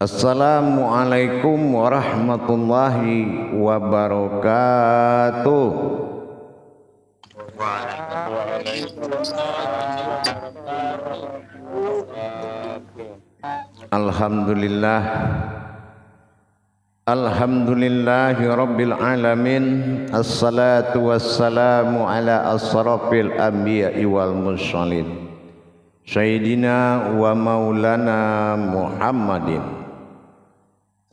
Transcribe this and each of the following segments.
Assalamualaikum warahmatullahi wabarakatuh. Alhamdulillah. Alhamdulillahi rabbil alamin. Assalatu wassalamu ala asrafil anbiya'i wal mursalin Sayyidina wa maulana Muhammadin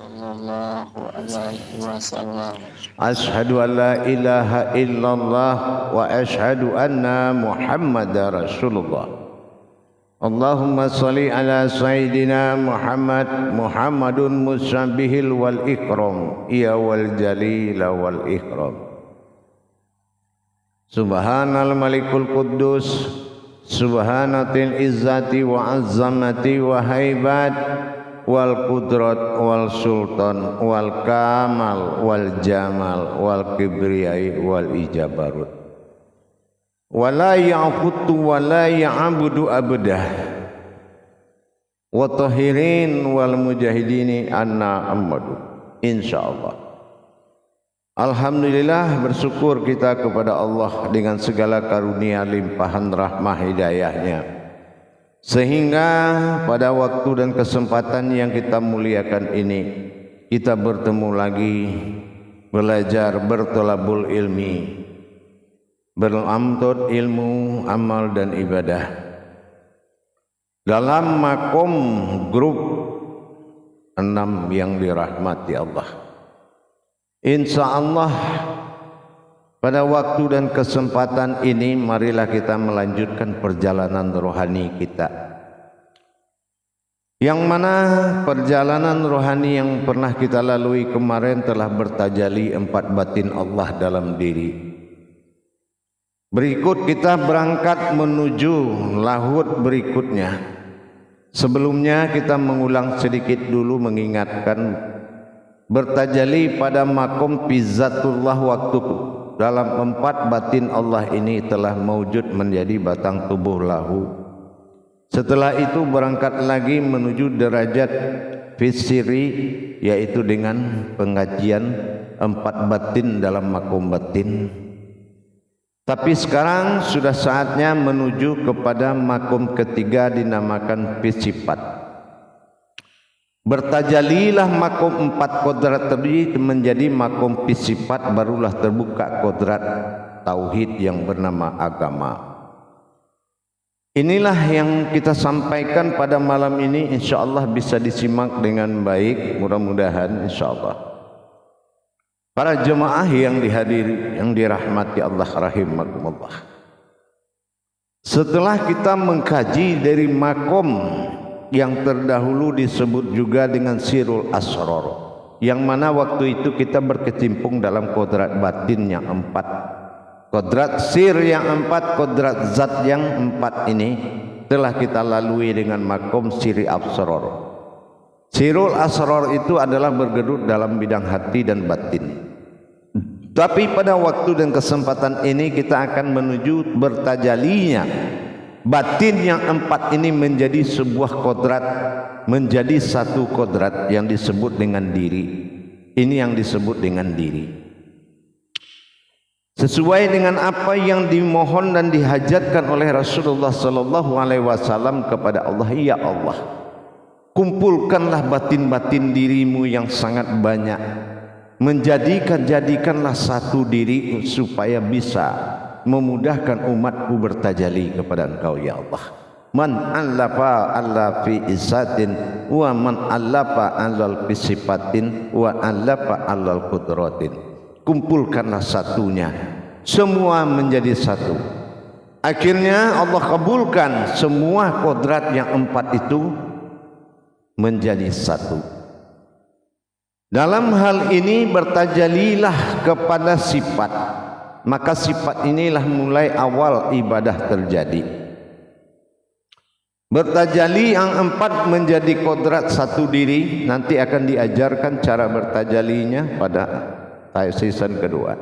sallallahu alaihi wasallam. Ashhadu an la ilaha illallah wa ashhadu anna Muhammadar Rasulullah. Allahumma salli ala Sayyidina Muhammadun musabbihil wal ikram ya wal jalil wal ikram. Subhanal malikul quddus subhanatil izzati wa azzamati wa haibat wal qudrat wal sultan wal kamal wal jamal wal kibriyai wal ijabarut wala ya'futu wala ya'budu abadah wa tahirin wal mujahidini anna amadu insyaallah. Alhamdulillah, bersyukur kita kepada Allah dengan segala karunia limpahan rahmah hidayahnya, sehingga pada waktu dan kesempatan yang kita muliakan ini kita bertemu lagi, belajar, bertolabul ilmi, beramtut ilmu, amal dan ibadah dalam makom grup 6 yang dirahmati Allah. Insya Allah pada waktu dan kesempatan ini marilah kita melanjutkan perjalanan rohani kita, yang mana perjalanan rohani yang pernah kita lalui kemarin telah bertajali 4 batin Allah dalam diri. Berikut kita berangkat menuju lahut berikutnya. Sebelumnya kita mengulang sedikit dulu mengingatkan bertajali pada makom pizzatullah waktu dalam 4 batin Allah ini telah mewujud menjadi batang tubuh lahu. Setelah itu berangkat lagi menuju derajat fisiri, yaitu dengan pengajian 4 batin dalam makom batin. Tapi sekarang sudah saatnya menuju kepada makom ketiga dinamakan fisifat. Bertajalilah makom 4 kodrat tadi menjadi makom fisifat, barulah terbuka kodrat tauhid yang bernama agama. Inilah yang kita sampaikan pada malam ini, insyaallah bisa disimak dengan baik, mudah-mudahan insyaallah. Para jemaah yang dihadiri, yang dirahmati Allah rahimakumullah. Setelah kita mengkaji dari makom yang terdahulu disebut juga dengan sirul asrar, yang mana waktu itu kita berkecimpung dalam kodrat batin yang 4, kodrat sir yang 4, kodrat zat yang 4 ini telah kita lalui dengan makom siri asrar. Sirul asrar itu adalah bergedut dalam bidang hati dan batin. Tapi pada waktu dan kesempatan ini kita akan menuju bertajalinya batin yang 4 ini menjadi sebuah kodrat, menjadi satu kodrat yang disebut dengan diri. Ini yang disebut dengan diri, sesuai dengan apa yang dimohon dan dihajatkan oleh Rasulullah sallallahu alaihi wasallam kepada Allah. Ya Allah, kumpulkanlah batin-batin dirimu yang sangat banyak, jadikanlah satu diri supaya bisa memudahkan umatku bertajali kepada Engkau ya Allah. Man allafa alla fi isatin wa man allafa allal fi sifatin wa allafa allal qudratin. Kumpulkanlah satunya, semua menjadi satu. Akhirnya Allah kabulkan semua kodrat yang 4 itu menjadi satu. Dalam hal ini bertajalilah kepada sifat, maka sifat inilah mulai awal ibadah terjadi. Bertajali yang 4 menjadi kodrat satu diri, nanti akan diajarkan cara bertajalinya pada season kedua.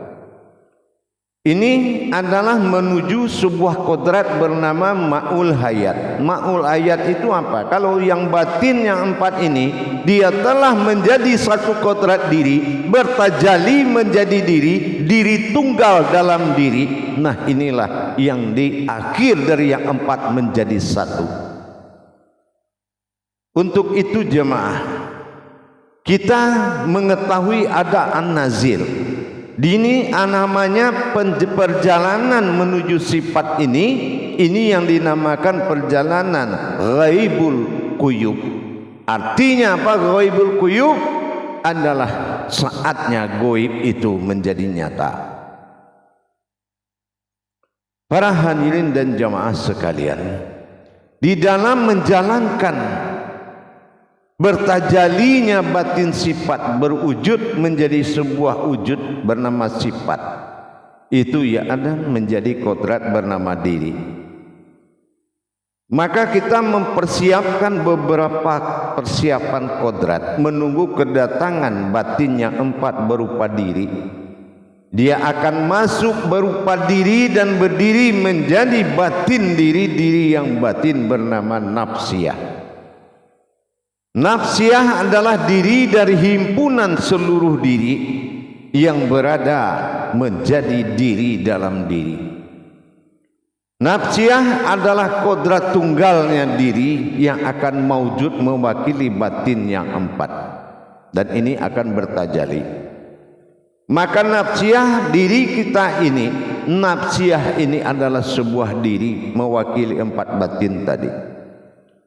Ini adalah menuju sebuah kodrat bernama ma'ul hayat. Ma'ul hayat itu apa? Kalau yang batin yang 4 ini, dia telah menjadi satu kodrat diri, bertajali menjadi diri, diri tunggal dalam diri. Nah, inilah yang di akhir dari yang 4 menjadi satu. Untuk itu jemaah, kita mengetahui ada an-nazil. Ini namanya perjalanan menuju sifat ini yang dinamakan perjalanan ghaibul quyub. Artinya apa ghaibul quyub? Adalah saatnya gaib itu menjadi nyata. Para hadirin dan jamaah sekalian, di dalam menjalankan bertajalinya batin sifat berwujud menjadi sebuah wujud bernama sifat, itu ya ada menjadi kodrat bernama diri. Maka kita mempersiapkan beberapa persiapan kodrat, menunggu kedatangan batin yang 4 berupa diri. Dia akan masuk berupa diri dan berdiri menjadi batin diri yang batin bernama nafsiyah. Nafsiyah adalah diri dari himpunan seluruh diri yang berada menjadi diri dalam diri. Nafsiyah adalah kodrat tunggalnya diri yang akan maujud mewakili batin yang 4, dan ini akan bertajali. Maka nafsiyah diri kita ini, nafsiyah ini adalah sebuah diri mewakili 4 batin tadi.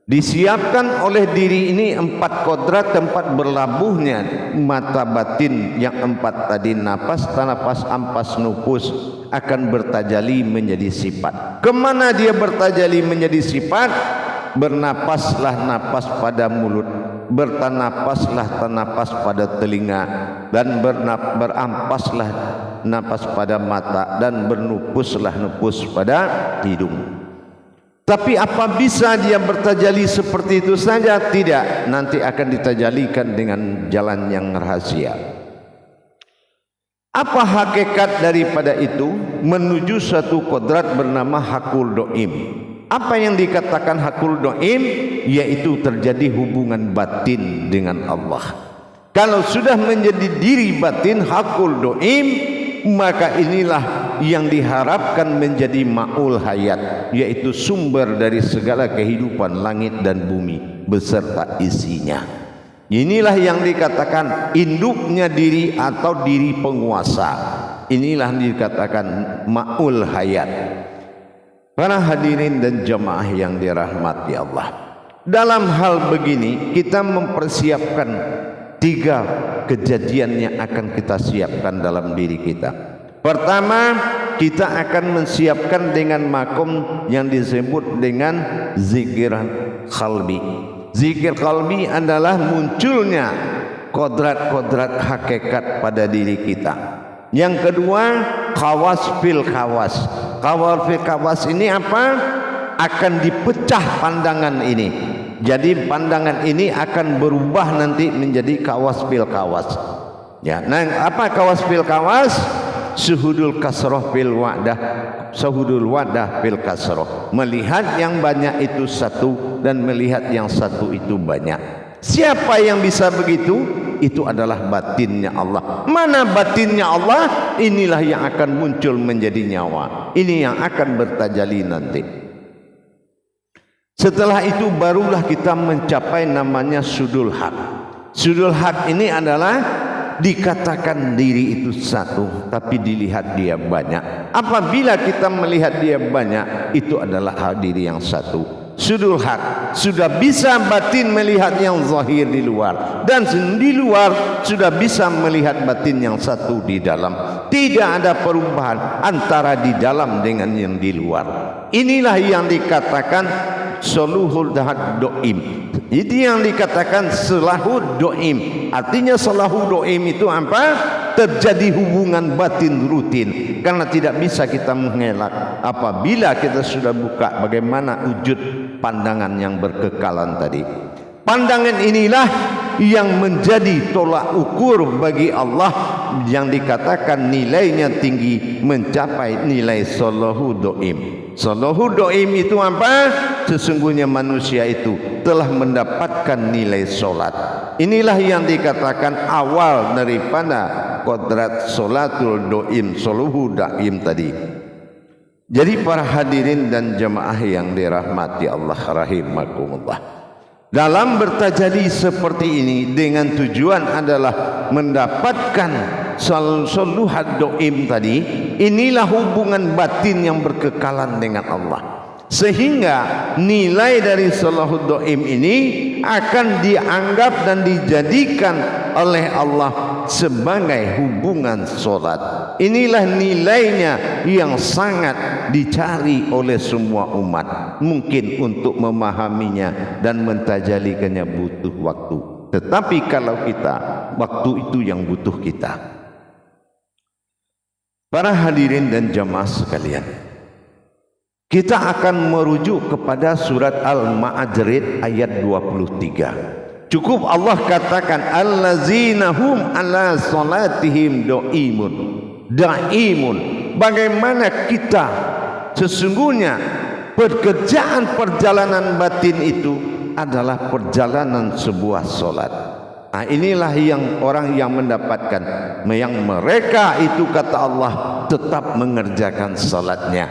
Disiapkan oleh diri ini 4 kodrat tempat berlabuhnya mata batin yang 4 tadi, napas, tanapas, ampas, nufus, akan bertajali menjadi sifat. Kemana dia bertajali menjadi sifat? Bernapaslah napas pada mulut, bertanapaslah tanapas pada telinga, dan berampaslah napas pada mata, dan bernupuslah nupus pada hidung. Tapi apa bisa dia bertajali seperti itu saja? Tidak, nanti akan ditajalikan dengan jalan yang rahasia. Apa hakikat daripada itu? Menuju satu kodrat bernama hakul do'im. Apa yang dikatakan hakul do'im? Yaitu terjadi hubungan batin dengan Allah. Kalau sudah menjadi diri batin hakul do'im, maka inilah yang diharapkan menjadi ma'ul hayat, yaitu sumber dari segala kehidupan langit dan bumi beserta isinya. Inilah yang dikatakan induknya diri atau diri penguasa. Inilah yang dikatakan ma'ul hayat. Para hadirin dan jemaah yang dirahmati Allah, dalam hal begini kita mempersiapkan 3 kejadian yang akan kita siapkan dalam diri kita. Pertama, kita akan mensiapkan dengan makom yang disebut dengan zikir qalbi. Zikir qalbi adalah munculnya kodrat-kodrat hakikat pada diri kita. Yang kedua, khawas fil khawas. Khawas fil khawas ini apa? Akan dipecah pandangan ini. Jadi pandangan ini akan berubah nanti menjadi kawas fil kawas. Ya, nah apa kawas fil kawas? Suhudul kasroh fil wadah, suhudul wadah fil kasroh. Melihat yang banyak itu satu dan melihat yang satu itu banyak. Siapa yang bisa begitu? Itu adalah batinnya Allah. Mana batinnya Allah? Inilah yang akan muncul menjadi nyawa. Ini yang akan bertajali nanti. Setelah itu barulah kita mencapai namanya sudul haq. Sudul haq ini adalah dikatakan diri itu satu, tapi dilihat dia banyak. Apabila kita melihat dia banyak, itu adalah diri yang satu. Sudul haq, sudah bisa batin melihat yang zahir di luar, dan di luar sudah bisa melihat batin yang satu di dalam. Tidak ada perubahan antara di dalam dengan yang di luar. Inilah yang dikatakan soluhul dahad do'im. Jadi yang dikatakan selahu do'im, artinya selahu do'im itu apa? Terjadi hubungan batin rutin. Karena tidak bisa kita mengelak apabila kita sudah buka bagaimana wujud pandangan yang berkekalan tadi. Pandangan inilah yang menjadi tolak ukur bagi Allah yang dikatakan nilainya tinggi mencapai nilai solohu doim. Solohu doim itu apa? Sesungguhnya manusia itu telah mendapatkan nilai solat. Inilah yang dikatakan awal daripada kodrat solatul doim, solohu doim tadi. Jadi para hadirin dan jemaah yang dirahmati Allah rahimakumullah, dalam bertajalli seperti ini dengan tujuan adalah mendapatkan soluhat doim tadi, inilah hubungan batin yang berkekalan dengan Allah, sehingga nilai dari soluhat doim ini akan dianggap dan dijadikan oleh Allah sebagai hubungan solat. Inilah nilainya yang sangat dicari oleh semua umat. Mungkin untuk memahaminya dan mentajalikannya butuh waktu, tetapi kalau kita, waktu itu yang butuh kita. Para hadirin dan jamaah sekalian, kita akan merujuk kepada surat Al-Ma'arij ayat 23. Cukup Allah katakan allazina hum ala salatihim daimun. Bagaimana kita sesungguhnya pekerjaan perjalanan batin itu adalah perjalanan sebuah solat. Nah, inilah yang orang yang mendapatkan, yang mereka itu kata Allah tetap mengerjakan salatnya.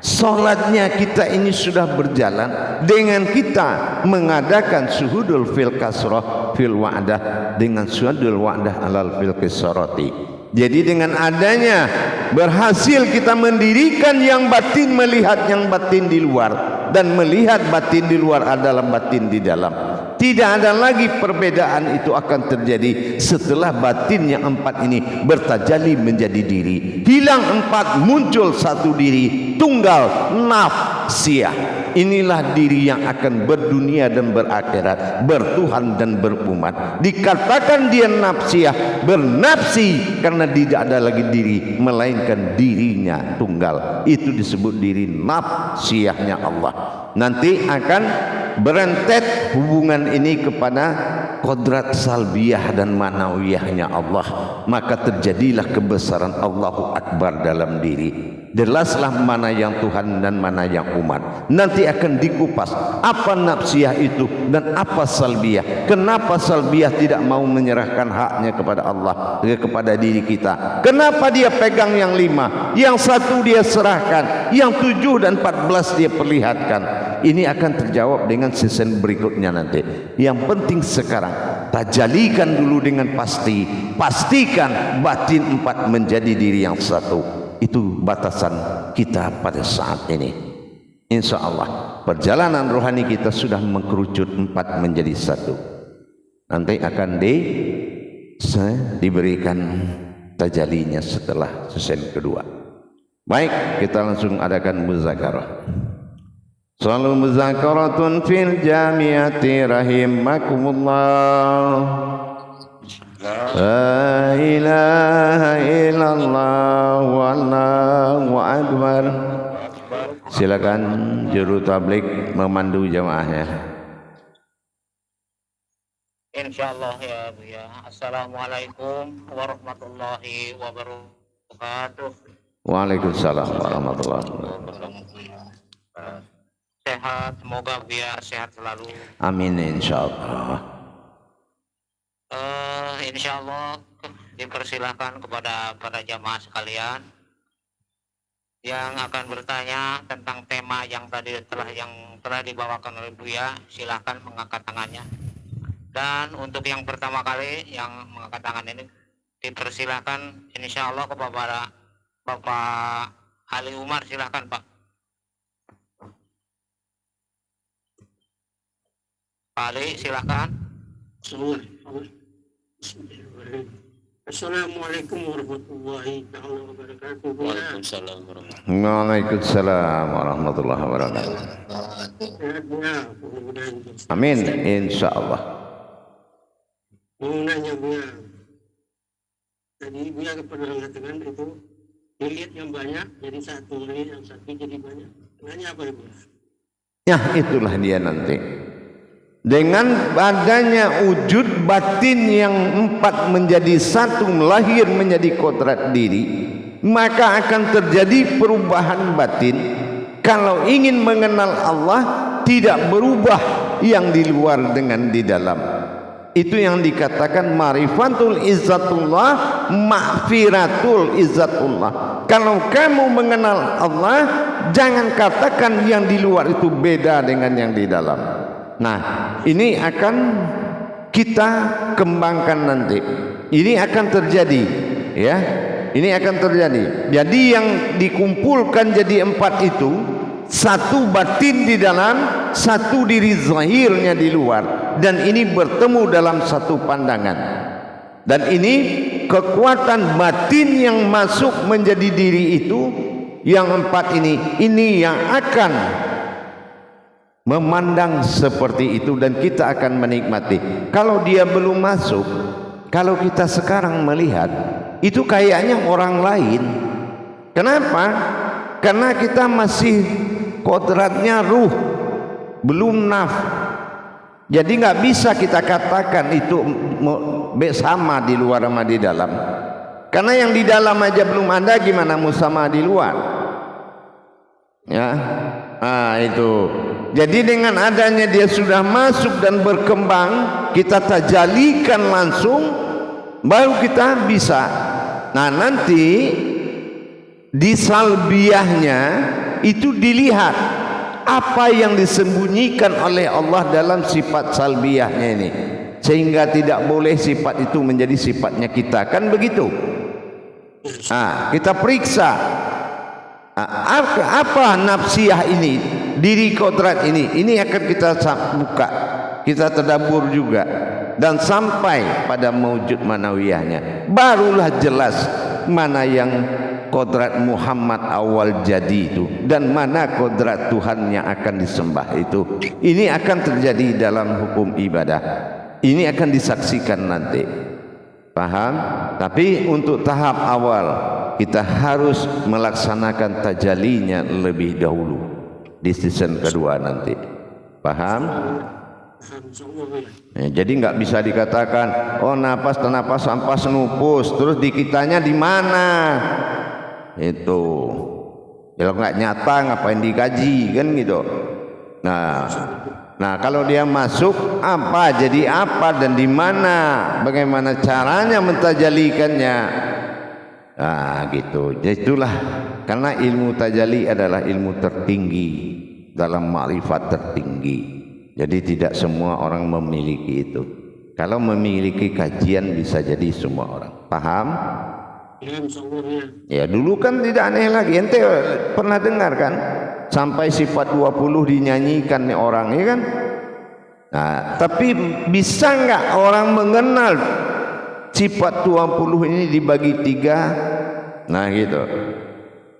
Salatnya kita ini sudah berjalan dengan kita mengadakan suhudul fil kasrah fil wa'dah dengan suhudul wa'dah alal fil kisarati. Jadi dengan adanya berhasil kita mendirikan yang batin, melihat yang batin di luar, dan melihat batin di luar adalah batin di dalam. Tidak ada lagi perbedaan itu akan terjadi setelah batin yang empat ini bertajalli menjadi diri. Hilang empat, muncul satu diri tunggal, nafsiyah. Inilah diri yang akan berdunia dan berakhirat, bertuhan dan berumat. Dikatakan dia nafsiyah, bernafsi karena tidak ada lagi diri melainkan dirinya tunggal. Itu disebut diri nafsiyahnya Allah. Nanti akan berentet hubungan ini kepada kodrat salbiyah dan manawiyahnya Allah, maka terjadilah kebesaran Allahu Akbar dalam diri. Jelaslah mana yang Tuhan dan mana yang umat. Nanti akan dikupas apa nafsiyah itu dan apa salbiyah. Kenapa salbiyah tidak mau menyerahkan haknya kepada Allah, kepada diri kita? Kenapa dia pegang yang 5, yang 1 dia serahkan, yang 7 dan 14 dia perlihatkan? Ini akan terjawab dengan season berikutnya nanti. Yang penting sekarang tajalikan dulu dengan pasti, pastikan batin 4 menjadi diri yang 1. Itu batasan kita pada saat ini. Insya Allah perjalanan rohani kita sudah mengkerucut 4 menjadi 1. Nanti akan diberikan tajalinya setelah season kedua. Baik, kita langsung adakan muzakarah. Selalu muzakaratun fil jamiati rahimakumullah. La ilaha illallah wallahu akbar. Silakan juru tablik memandu jamaahnya. Insyaallah ya Bu ya. Assalamualaikum warahmatullahi wabarakatuh. Waalaikumsalam warahmatullahi wabarakatuh. Sehat, semoga Bu ya sehat selalu. Amin insyaallah. Insyaallah dipersilahkan kepada para jamaah sekalian yang akan bertanya tentang tema yang telah dibawakan oleh Buya. Silahkan mengangkat tangannya. Dan untuk yang pertama kali yang mengangkat tangan ini dipersilahkan insyaallah kepada Bapak Ali Umar. Silahkan Pak. Pak Ali silahkan. Assalamualaikum warahmatullahi wabarakatuh. Waalaikumsalam warahmatullahi wabarakatuh. Amin insyaallah. Mau nanya Buya, tadi Buya pernah mengatakan itu dilihat yang banyak jadi 1, melihat yang 1 jadi banyak. Nanya apa Buya? Ya itulah dia nanti. Dengan adanya wujud batin yang 4 menjadi satu, lahir menjadi kodrat diri, maka akan terjadi perubahan batin. Kalau ingin mengenal Allah, tidak berubah yang di luar dengan di dalam. Itu yang dikatakan marifatul izzatullah, ma'firatul izzatullah. Kalau kamu mengenal Allah, jangan katakan yang di luar itu beda dengan yang di dalam. Nah, ini akan kita kembangkan nanti. Ini akan terjadi, ya. Ini akan terjadi. Jadi yang dikumpulkan jadi 4 itu, satu batin di dalam, satu diri zahirnya di luar, dan ini bertemu dalam satu pandangan. Dan ini kekuatan batin yang masuk menjadi diri itu, yang 4 ini yang akan memandang seperti itu, dan kita akan menikmati. Kalau dia belum masuk, kalau kita sekarang melihat itu kayaknya orang lain. Kenapa? Karena kita masih kodratnya ruh, belum naf. Jadi nggak bisa kita katakan itu sama di luar sama di dalam. Karena yang di dalam aja belum ada, gimana mau sama di luar? Ya, itu. Jadi dengan adanya dia sudah masuk dan berkembang, kita tajalikan langsung, baru kita bisa. Nah, nanti di salbiyahnya itu dilihat apa yang disembunyikan oleh Allah dalam sifat salbiyahnya ini, sehingga tidak boleh sifat itu menjadi sifatnya kita, kan begitu. Nah, kita periksa apa nafsiyah ini, diri kodrat ini akan kita buka, kita tadabbur juga, dan sampai pada mewujud manawiyahnya, barulah jelas mana yang kodrat Muhammad awal jadi itu, dan mana kodrat Tuhan yang akan disembah itu. Ini akan terjadi dalam hukum ibadah, ini akan disaksikan nanti, paham? Tapi untuk tahap awal kita harus melaksanakan tajalinya lebih dahulu di season kedua nanti, paham? Ya, jadi nggak bisa dikatakan oh napas tenapas ampas nupus, terus di kitanya di mana itu. Kalau nggak nyata ngapain dikaji, kan gitu. Nah kalau dia masuk, apa jadi apa dan di mana, bagaimana caranya mentajalikannya. Nah gitu. Jadi itulah, karena ilmu tajali adalah ilmu tertinggi dalam ma'rifat tertinggi. Jadi tidak semua orang memiliki itu. Kalau memiliki kajian bisa jadi semua orang. Paham? Ya dulu kan tidak aneh lagi. Ente pernah dengar kan? Sampai sifat 20 dinyanyikan nih orang, ya kan? Nah, tapi bisa nggak orang mengenal sifat 20 ini dibagi 3? Nah gitu,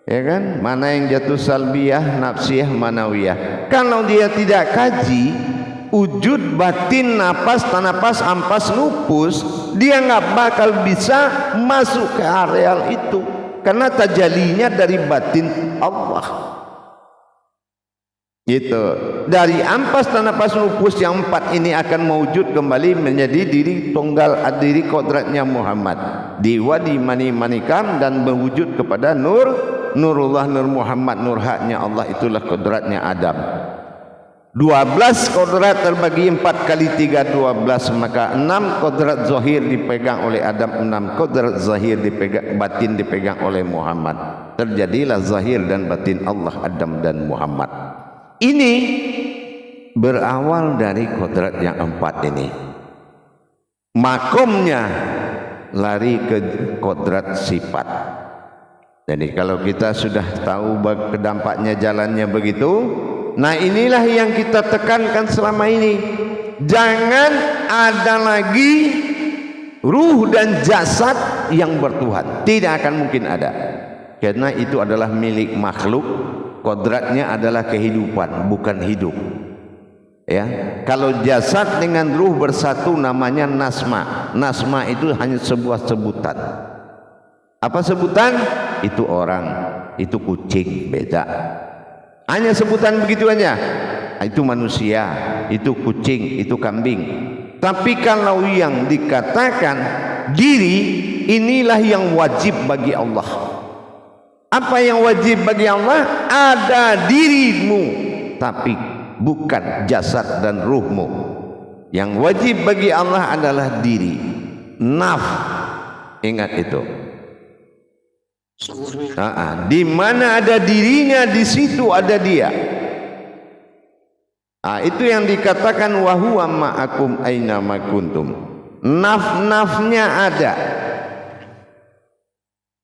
ya kan? Mana yang jatuh salbiyah, nafsiyah, manawiyah. Kalau dia tidak kaji wujud batin, napas, tanapas, ampas, nupus, dia nggak bakal bisa masuk ke areal itu, karena tajalinya dari batin Allah. Gitu. Dari ampas, tanapas, nupus yang 4 ini akan mewujud kembali menjadi diri tunggal, diri kodratnya Muhammad di wadi mani manikam, dan mewujud kepada nurullah, nur Muhammad, nur haknya Allah, itulah kodratnya Adam. 12 kodrat terbagi 4 kali 3 12, maka 6 kodrat zahir dipegang oleh Adam, 6 kodrat zahir dipegang, batin dipegang oleh Muhammad. Terjadilah zahir dan batin Allah, Adam dan Muhammad. Ini berawal dari kodrat yang 4 ini. Makomnya lari ke kodrat sifat. Jadi kalau kita sudah tahu kedampaknya jalannya begitu, nah inilah yang kita tekankan selama ini. Jangan ada lagi ruh dan jasad yang bertuhan. Tidak akan mungkin ada, karena itu adalah milik makhluk. Kodratnya adalah kehidupan, bukan hidup. Ya, kalau jasad dengan ruh bersatu namanya nasma. Nasma itu hanya sebuah sebutan. Apa sebutan? Itu orang, itu kucing, beda. Hanya sebutan begitu aja. Itu manusia, itu kucing, itu kambing. Tapi kalau yang dikatakan diri, inilah yang wajib bagi Allah. Apa yang wajib bagi Allah? Ada dirimu, tapi bukan jasad dan ruhmu. Yang wajib bagi Allah adalah diri, naf. Ingat itu. Di mana ada dirinya, di situ ada dia. Itu yang dikatakan wa huwa ma'akum aina ma kuntum. Naf-nafnya ada.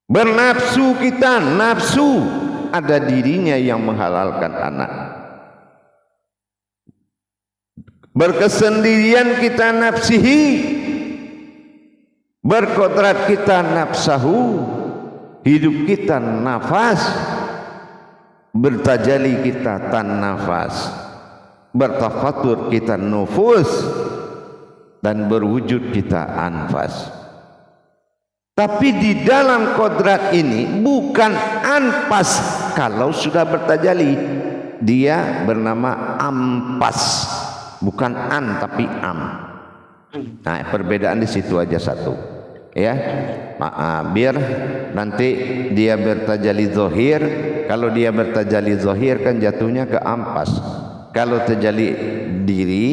Bernafsu kita, nafsu, ada dirinya yang menghalalkan anak. Berkesendirian kita nafsihi, berkodrat kita nafsahu, hidup kita nafas, bertajali kita tan nafas, bertafatur kita nufus, dan berwujud kita anfas. Tapi di dalam kodrat ini bukan anfas. Kalau sudah bertajali, dia bernama ampas, bukan an tapi am. Nah, perbedaan di situ aja satu, ya. Biar nanti dia bertajali zohir. Kalau dia bertajali zohir kan jatuhnya ke ampas. Kalau terjali diri,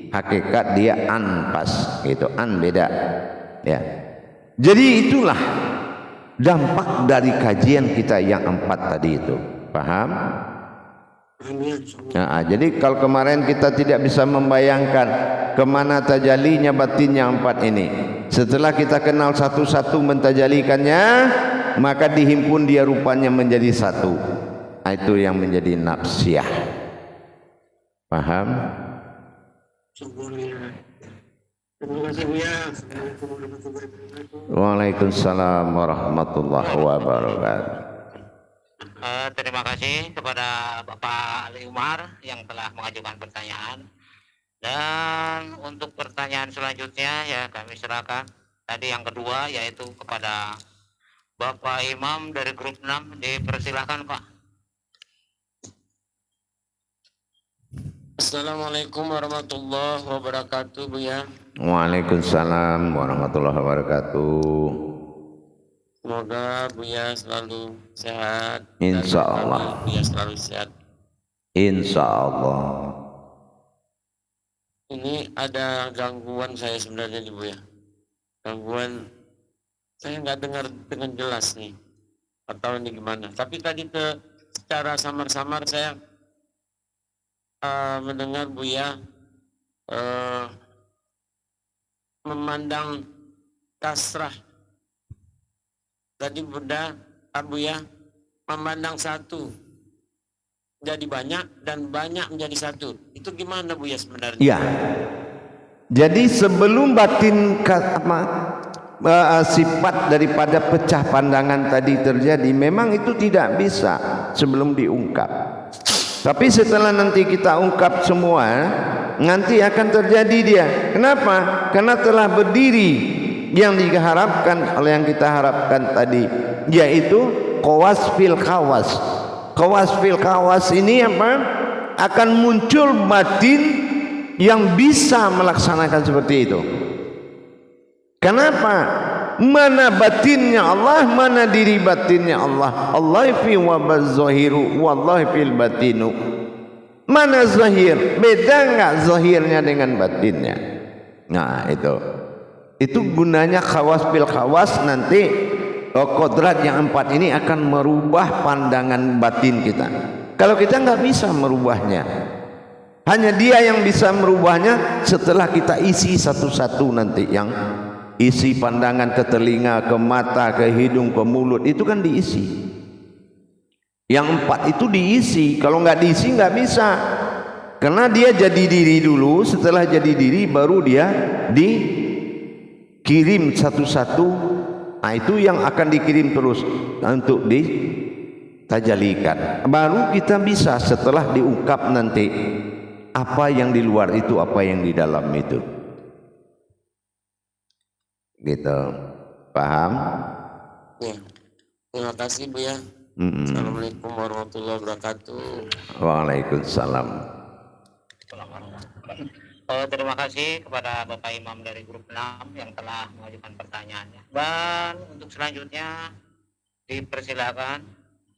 hakikat dia anpas, gitu. An beda, ya. Jadi itulah dampak dari kajian kita yang 4 tadi itu. Paham? Nah, jadi kalau kemarin kita tidak bisa membayangkan kemana tajalinya batinnya 4 ini, setelah kita kenal satu-satu mentajalikannya, maka dihimpun dia rupanya menjadi satu. Itu yang menjadi nafsiyah. Paham? Terima kasih Buya. Assalamualaikum warahmatullahi wabarakatuh. Waalaikumsalam warahmatullahi wabarakatuh. Terima kasih kepada Bapak Ali Umar yang telah mengajukan pertanyaan. Dan untuk pertanyaan selanjutnya ya kami serahkan tadi yang kedua, yaitu kepada Bapak Imam dari grup 6. Dipersilahkan Pak. Assalamualaikum warahmatullahi wabarakatuh Buya. Waalaikumsalam warahmatullahi wabarakatuh. Semoga Buya selalu sehat. Insya Allah. Buya selalu sehat. Insya Allah. Ini ada gangguan saya sebenarnya nih Buya. Gangguan saya nggak dengar dengan jelas nih. Atau ini gimana? Tapi tadi secara samar-samar saya mendengar Buya memandang kasrah. Tadi Buddha Buya memandang satu jadi banyak dan banyak menjadi satu. Itu gimana Buya sebenarnya? Ya. Jadi sebelum batin sifat daripada pecah pandangan tadi terjadi, memang itu tidak bisa sebelum diungkap. Tapi setelah nanti kita ungkap semua, nanti akan terjadi dia. Kenapa? Karena telah berdiri yang diharapkan oleh yang kita harapkan tadi, yaitu qawas fil khawas. Qawas fil khawas ini apa? Akan muncul batin yang bisa melaksanakan seperti itu. Kenapa? Mana batinnya Allah, mana diri batinnya Allah. Allah fi wa bazahiru wallahi fil batinu. Mana zahir? Beda enggak zahirnya dengan batinnya? Nah, itu gunanya khawas bil khawas. Nanti kodrat yang 4 ini akan merubah pandangan batin kita. Kalau kita nggak bisa merubahnya, hanya dia yang bisa merubahnya setelah kita isi satu-satu nanti. Yang isi pandangan ke telinga, ke mata, ke hidung, ke mulut, itu kan diisi. Yang 4 itu diisi. Kalau nggak diisi nggak bisa, karena dia jadi diri dulu. Setelah jadi diri baru dia dikirim satu-satu. Nah, itu yang akan dikirim terus untuk ditajalikan. Baru kita bisa setelah diungkap nanti apa yang di luar itu, apa yang di dalam itu. Gitu. Paham? Ya. Terima kasih Buya. Assalamualaikum warahmatullahi wabarakatuh. Waalaikumsalam. Terima kasih kepada Bapak Imam dari grup 6 yang telah mengajukan pertanyaannya. Dan untuk selanjutnya dipersilakan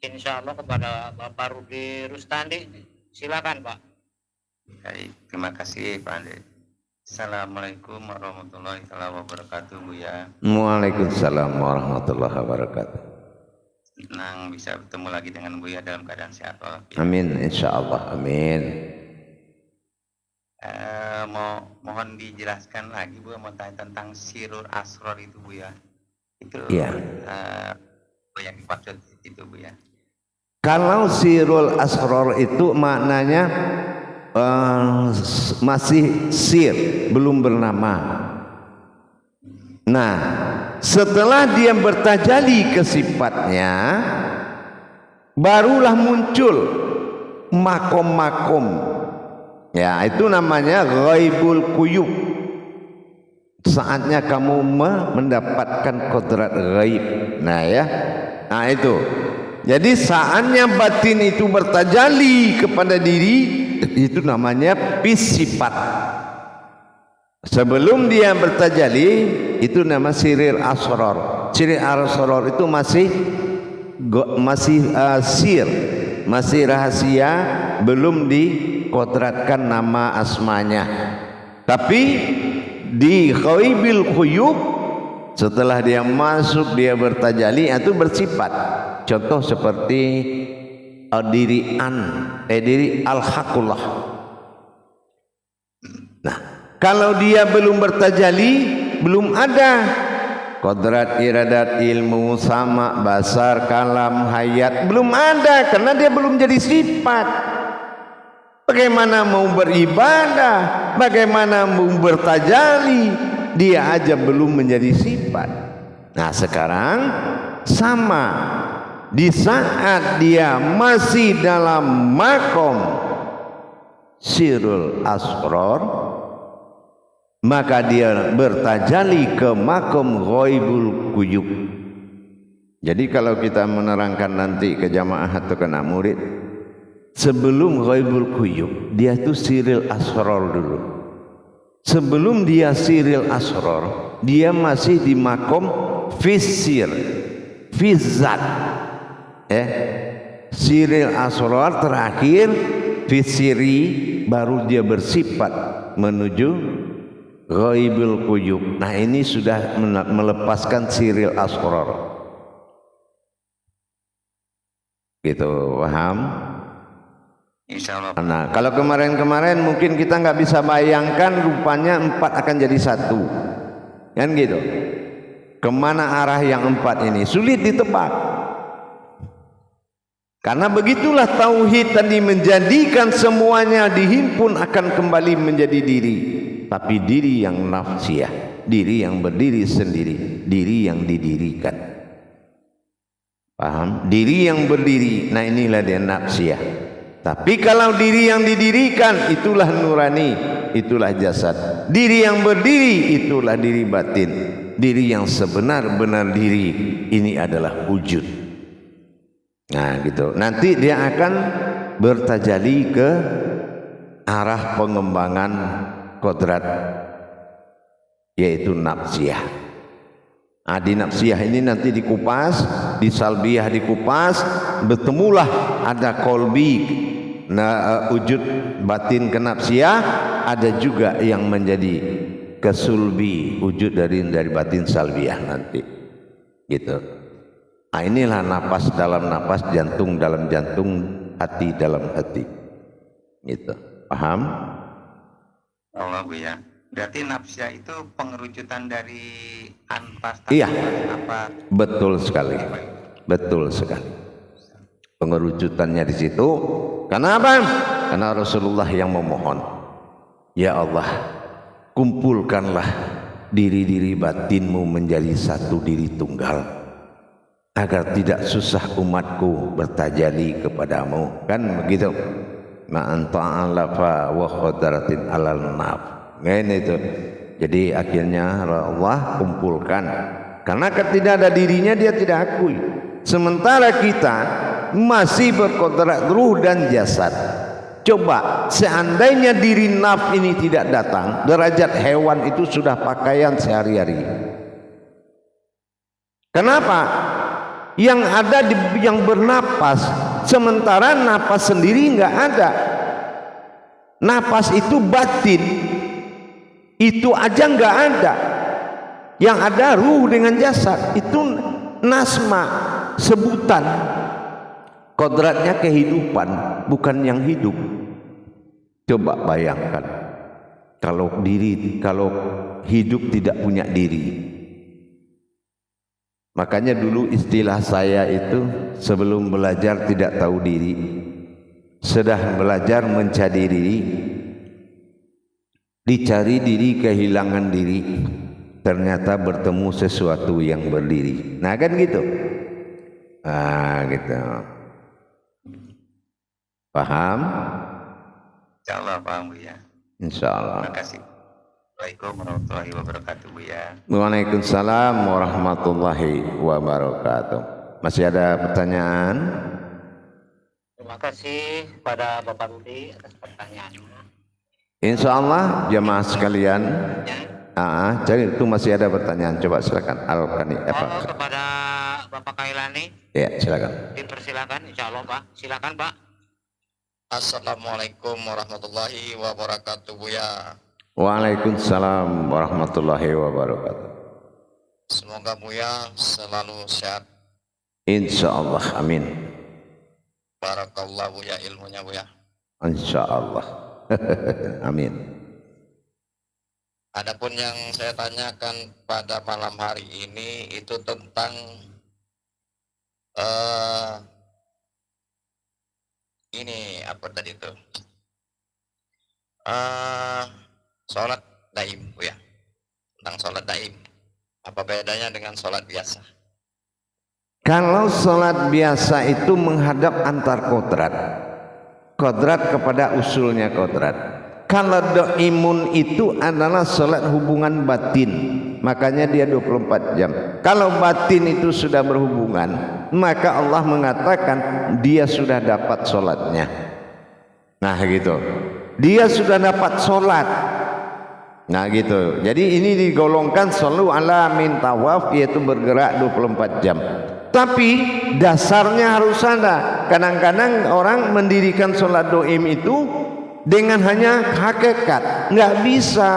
insya Allah kepada Bapak Rudi Rustandi. Silakan Pak. Baik, terima kasih Pak Ande. Assalamualaikum warahmatullahi wabarakatuh Buya. Waalaikumsalam warahmatullahi wabarakatuh. Senang bisa bertemu lagi dengan Buya dalam keadaan sehat walafiat. Amin, insya Allah, amin. Mohon dijelaskan lagi Bu, mau tanya tentang sirul asror itu Bu ya. Itu Iya. yang dimaksud itu Bu ya. Kalau sirul asror itu maknanya masih sir, belum bernama. Nah, setelah dia bertajalli ke sifatnya, barulah muncul makom-makom. Ya, itu namanya ghaibul quyub. Saatnya kamu mendapatkan kodrat ghaib. Nah ya, nah itu. Jadi saatnya batin itu bertajalli kepada diri, itu namanya sifat. Sebelum dia bertajalli, itu nama siril asror. Siril asror itu masih sir, masih rahasia, belum dikodratkan nama asmanya. Tapi di ghaibil quyub, setelah dia masuk, dia bertajalli, itu bersifat. Contoh seperti diri al-haqullah. Nah, kalau dia belum bertajalli, belum ada kodrat, iradat, ilmu, sama, basar, kalam, hayat, belum ada karena dia belum jadi sifat. Bagaimana mau beribadah, bagaimana mau bertajalli, dia aja belum menjadi sifat. Nah sekarang sama, di saat dia masih dalam makom sirul asror, maka dia bertajalli ke makom ghaibul quyub. Jadi kalau kita menerangkan nanti ke jamaah atau ke anak murid, sebelum ghaibul quyub, dia tuh siril asror dulu. Sebelum dia siril asror, dia masih di makom fisir, fizat. Siril asror terakhir, fisiri, baru dia bersifat menuju ghaibul quyub. Nah ini sudah melepaskan siril asror. Gitu, paham? Insya Allah. Nah, kalau kemarin-kemarin mungkin kita nggak bisa bayangkan, rupanya 4 akan jadi 1, kan gitu. Kemana arah yang 4 ini? Sulit ditebak. Karena begitulah tauhid tadi, menjadikan semuanya dihimpun akan kembali menjadi diri. Tapi diri yang nafsiyah, diri yang berdiri sendiri, diri yang didirikan. Paham? Diri yang berdiri, nah inilah dia nafsiyah. Tapi kalau diri yang didirikan, itulah nurani, itulah jasad. Diri yang berdiri, itulah diri batin. Diri yang sebenar-benar diri, ini adalah wujud. Nah gitu, nanti dia akan bertajalli ke arah pengembangan kodrat, yaitu nafsiyah. Nah, di nafsiyah ini nanti dikupas, di salbiyah dikupas, bertemulah ada kolbi, wujud batin ke nafsiyah, ada juga yang menjadi kesulbi, wujud dari batin salbiyah nanti, gitu. Nah, inilah napas dalam napas, jantung dalam jantung, hati dalam hati, gitu. Paham? Allah Bu ya. Berarti nafsiyah itu pengerucutan dari anpas. Iya. Apa? Betul sekali, betul sekali. Pengerucutannya di situ. Kenapa? Karena Rasulullah yang memohon, ya Allah, kumpulkanlah diri-diri batinmu menjadi satu diri tunggal, agar tidak susah umatku bertajalli kepadamu, kan begitu. Ma'anta'alafa wa khodratin alal naf. Itu. Jadi akhirnya Allah kumpulkan, karena tidak ada dirinya dia tidak akui. Sementara kita masih berkodrat ruh dan jasad. Coba seandainya diri naf ini tidak datang, derajat hewan itu sudah pakaian sehari-hari. Kenapa? Yang ada yang bernapas, sementara napas sendiri nggak ada. Napas itu batin, itu aja nggak ada. Yang ada ruh dengan jasad, itu nasma, sebutan. Kodratnya kehidupan, bukan yang hidup. Coba bayangkan kalau hidup tidak punya diri. Makanya dulu istilah saya itu sebelum belajar tidak tahu diri, sudah belajar mencari diri, dicari diri kehilangan diri, ternyata bertemu sesuatu yang berdiri. Nah kan gitu. Nah gitu. Paham? Insya Allah paham Buya. Insya Allah. Terima kasih. Assalamualaikum warahmatullahi wabarakatuh Buya. Waalaikumsalam warahmatullahi wabarakatuh. Masih ada pertanyaan? Terima kasih pada Bapak Rudi atas pertanyaannya. Insya Allah jamaah sekalian. Ya. Jadi itu masih ada pertanyaan. Coba silakan. Al-Qani. Kepada Bapak Kailani, Ya silakan. dipersilakan. Insya Allah Pak. Silakan Pak. Assalamualaikum warahmatullahi wabarakatuh Buya. Waalaikumsalam warahmatullahi wabarakatuh. Semoga Buya selalu sehat. Insya Allah. Amin. Barakallah Buya ilmunya Buya. Insya Allah. Amin. Adapun yang saya tanyakan pada malam hari ini itu tentang ini apa tadi itu? Sholat daim Buya. Tentang sholat daim. Apa bedanya dengan sholat biasa? Kalau sholat biasa itu menghadap antar kodrat, kodrat kepada usulnya kodrat. Kalau doimun itu adalah sholat hubungan batin, makanya dia 24 jam. Kalau batin itu sudah berhubungan, maka Allah mengatakan dia sudah dapat sholatnya. Nah gitu, dia sudah dapat sholat. Nah gitu, jadi ini digolongkan shollu ala min tawaf, yaitu bergerak 24 jam. Tapi dasarnya harus ada. Kadang-kadang orang mendirikan sholat doim itu dengan hanya hakikat, nggak bisa.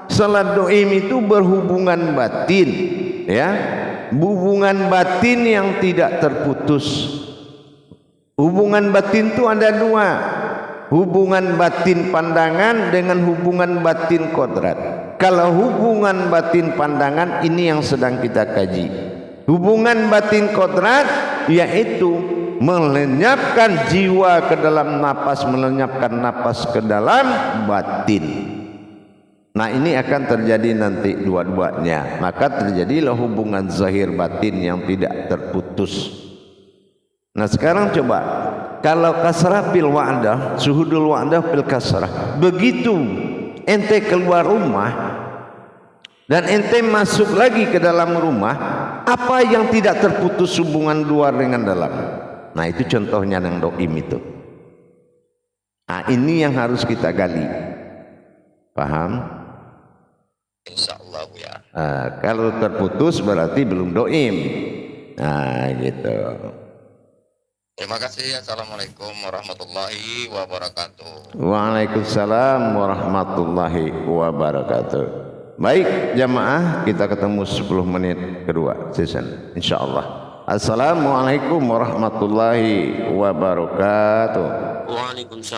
Sholat doim itu berhubungan batin, ya, hubungan batin yang tidak terputus. Hubungan batin itu ada dua, hubungan batin pandangan dengan hubungan batin kodrat. Kalau hubungan batin pandangan ini yang sedang kita kaji. Hubungan batin kodrat yaitu melenyapkan jiwa ke dalam napas, melenyapkan napas ke dalam batin. Nah ini akan terjadi nanti dua-duanya, maka terjadilah hubungan zahir batin yang tidak terputus. Nah sekarang coba, kalau kasrah bil wa'dah, suhudul wa'dah bil kasrah, begitu ente keluar rumah dan ente masuk lagi ke dalam rumah, apa yang tidak terputus hubungan luar dengan dalam? Nah itu contohnya yang doim itu. Nah ini yang harus kita gali. Paham? Insya Allah Buya. Kalau terputus berarti belum doim. Nah gitu. Terima kasih. Assalamualaikum warahmatullahi wabarakatuh. Waalaikumsalam warahmatullahi wabarakatuh. Baik jamaah, kita ketemu 10 menit kedua season insyaallah. Assalamualaikum warahmatullahi wabarakatuh. Waalaikumsalam.